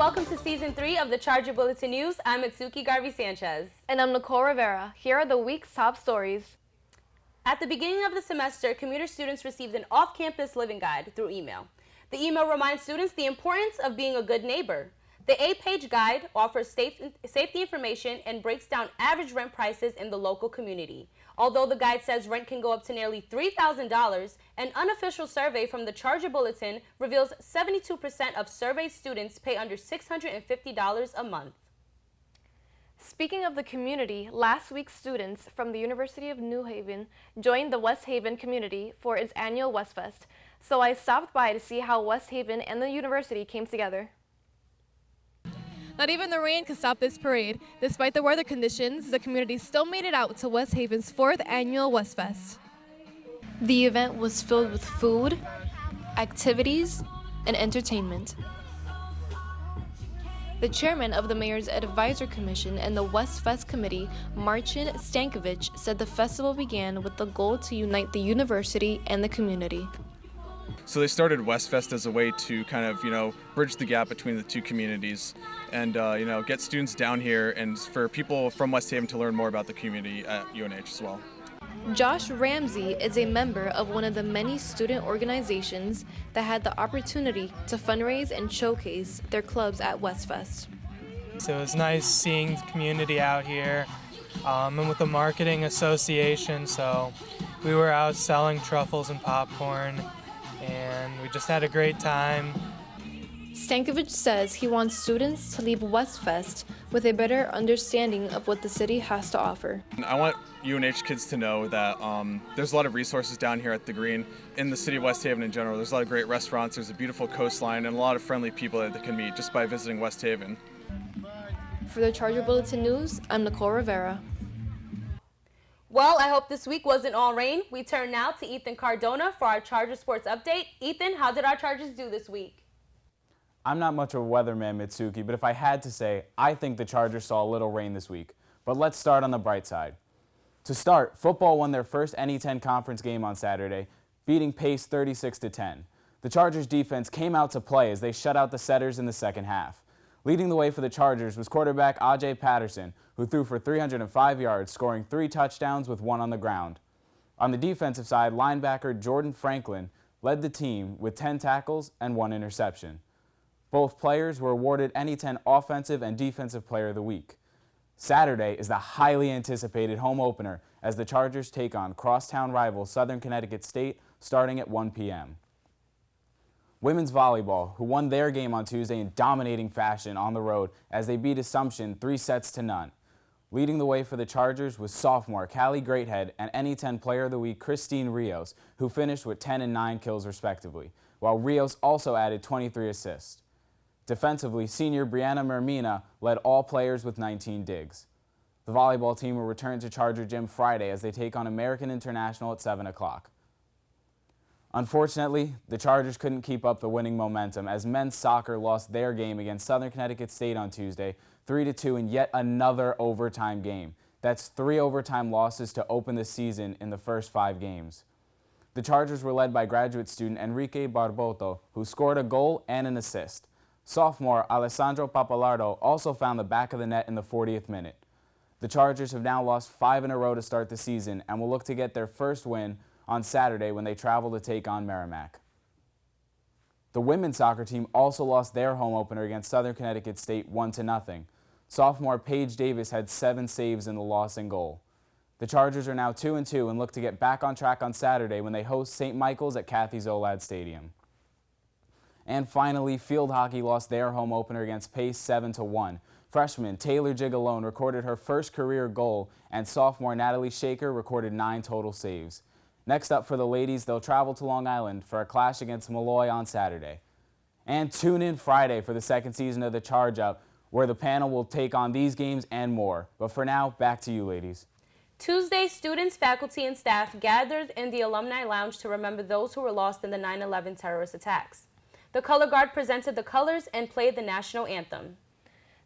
welcome to Season 3 of the Charger Bulletin News. I'm Atsuki Garvey-Sanchez. And I'm Nicole Rivera. Here are the week's top stories. At the beginning of the semester, commuter students received an off-campus living guide through email. The email reminds students the importance of being a good neighbor. The 8-page guide offers safety information and breaks down average rent prices in the local community. Although the guide says rent can go up to nearly $3,000, an unofficial survey from the Charger Bulletin reveals 72% of surveyed students pay under $650 a month. Speaking of the community, last week students from the University of New Haven joined the West Haven community for its annual West Fest. So I stopped by to see how West Haven and the university came together. Not even the rain could stop this parade. Despite the weather conditions, the community still made it out to West Haven's 4th annual West Fest. The event was filled with food, activities, and entertainment. The chairman of the Mayor's Advisor Commission and the West Fest Committee, Marcin Stankovic, said the festival began with the goal to unite the university and the community. So they started Westfest as a way to kind of, bridge the gap between the two communities and, get students down here and for people from West Haven to learn more about the community at UNH as well. Josh Ramsey is a member of one of the many student organizations that had the opportunity to fundraise and showcase their clubs at Westfest. So it was nice seeing the community out here and with the marketing association, so we were out selling truffles and popcorn. And we just had a great time. Stankovic says he wants students to leave Westfest with a better understanding of what the city has to offer. I want UNH kids to know that there's a lot of resources down here at the Green in the city of West Haven in general. There's a lot of great restaurants, there's a beautiful coastline, and a lot of friendly people that they can meet just by visiting West Haven. For the Charger Bulletin News, I'm Nicole Rivera. Well, I hope this week wasn't all rain. We turn now to Ethan Cardona for our Charger Sports Update. Ethan, how did our Chargers do this week? I'm not much of a weatherman, Mitsuki, but if I had to say, I think the Chargers saw a little rain this week. But let's start on the bright side. To start, football won their first NE10 conference game on Saturday, beating Pace 36-10. The Chargers defense came out to play as they shut out the Setters in the second half. Leading the way for the Chargers was quarterback Ajay Patterson, who threw for 305 yards, scoring 3 touchdowns with 1 on the ground. On the defensive side, linebacker Jordan Franklin led the team with 10 tackles and 1 interception. Both players were awarded NE10 Offensive and Defensive Player of the Week. Saturday is the highly anticipated home opener as the Chargers take on crosstown rival Southern Connecticut State starting at 1 p.m. Women's volleyball, who won their game on Tuesday in dominating fashion on the road as they beat Assumption 3-0. Leading the way for the Chargers was sophomore Callie Greathead and NE10 Player of the Week Christine Rios, who finished with 10 and 9 kills respectively, while Rios also added 23 assists. Defensively, senior Brianna Mermina led all players with 19 digs. The volleyball team will return to Charger Gym Friday as they take on American International at 7 o'clock. Unfortunately, the Chargers couldn't keep up the winning momentum as men's soccer lost their game against Southern Connecticut State on Tuesday, 3-2 in yet another overtime game. That's 3 overtime losses to open the season in the first 5 games. The Chargers were led by graduate student Enrique Barboto, who scored a goal and an assist. Sophomore Alessandro Papalardo also found the back of the net in the 40th minute. The Chargers have now lost 5 in a row to start the season and will look to get their first win on Saturday when they travel to take on Merrimack. The women's soccer team also lost their home opener against Southern Connecticut State 1-0. Sophomore Paige Davis had 7 saves in the loss and goal. The Chargers are now 2-2 and look to get back on track on Saturday when they host St. Michael's at Kathy Zolad Stadium. And finally, field hockey lost their home opener against Pace 7-1. Freshman Taylor Gigalone recorded her first career goal, and sophomore Natalie Shaker recorded 9 total saves. Next up for the ladies, they'll travel to Long Island for a clash against Malloy on Saturday. And tune in Friday for the second season of the Charge Up, where the panel will take on these games and more. But for now, back to you, ladies. Tuesday, students, faculty, and staff gathered in the Alumni Lounge to remember those who were lost in the 9/11 terrorist attacks. The Color Guard presented the colors and played the national anthem.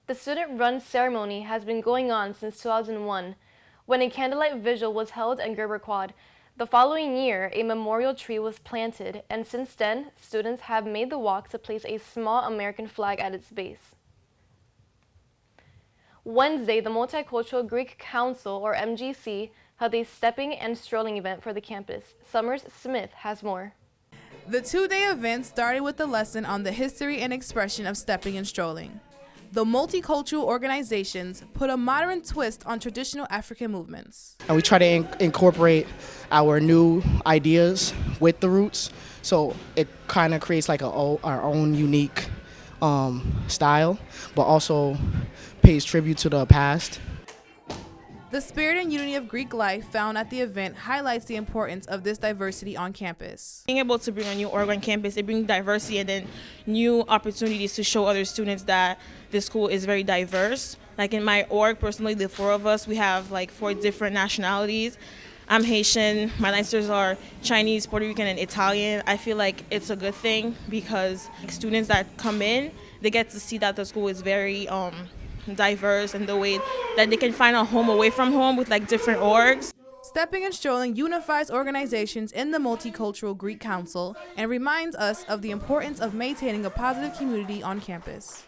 The student-run ceremony has been going on since 2001, when a candlelight vigil was held in Gerber Quad. The following year, a memorial tree was planted, and since then, students have made the walk to place a small American flag at its base. Wednesday, the Multicultural Greek Council, or MGC, held a Stepping and Strolling event for the campus. Summers Smith has more. The two-day event started with a lesson on the history and expression of stepping and strolling. The multicultural organizations put a modern twist on traditional African movements. And we try to incorporate our new ideas with the roots, so it kind of creates like our own unique style, but also pays tribute to the past. The spirit and unity of Greek life found at the event highlights the importance of this diversity on campus. Being able to bring a new org on campus, it brings diversity and then new opportunities to show other students that this school is very diverse. Like in my org, personally, the four of us, we have like 4 different nationalities. I'm Haitian, my sisters are Chinese, Puerto Rican, and Italian. I feel like it's a good thing because students that come in, they get to see that the school is very diverse and the way that they can find a home away from home with like different orgs. Stepping and Strolling unifies organizations in the Multicultural Greek Council and reminds us of the importance of maintaining a positive community on campus.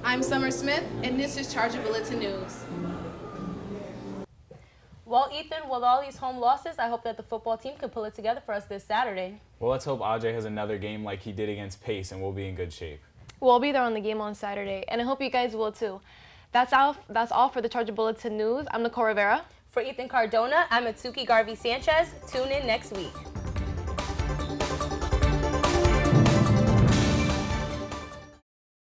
I'm Summer Smith, and this is Charge of Bulletin News. Well, Ethan, with all these home losses, I hope that the football team can pull it together for us this Saturday. Well, let's hope Ajay has another game like he did against Pace, and we'll be in good shape. We'll be there on the game on Saturday, and I hope you guys will too. That's all for the Charger Bulletin News. I'm Nicole Rivera. For Ethan Cardona, I'm Atsuki Garvey Sanchez. Tune in next week.